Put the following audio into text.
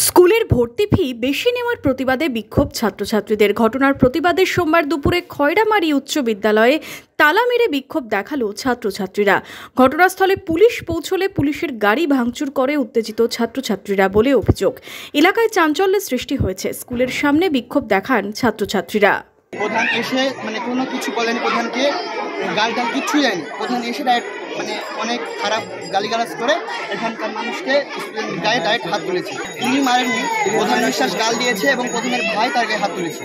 স্কুলের ভর্তি ফি বেশি নেওয়ার প্রতিবাদে বিক্ষোভ ছাত্রছাত্রীদের। ঘটনার প্রতিবাদে সোমবার দুপুরে খয়রামারি উচ্চ বিদ্যালয়ে তালা মেরে বিক্ষোভ দেখালো ছাত্রছাত্রীরা। ঘটনাস্থলে পুলিশ পৌঁছলে পুলিশের গাড়ি ভাঙচুর করে উত্তেজিত ছাত্রছাত্রীরা বলে অভিযোগ। এলাকায় চাঞ্চল্যের সৃষ্টি হয়েছে। স্কুলের সামনে বিক্ষোভ দেখান ছাত্রছাত্রীরা। প্রধান এসে কোনো কিছু বলেনি, প্রধানকে গালটাল কিচ্ছুই যায়নি। প্রধান এসে অনেক খারাপ গালিগালাজ করে এখানকার মানুষকে গায়ে ডাইরেক্ট হাত তুলেছে। তিনি মারেননি, প্রধান বিশ্বাস গাল দিয়েছে এবং প্রধানের ভাই তার গায়ে হাত তুলেছে।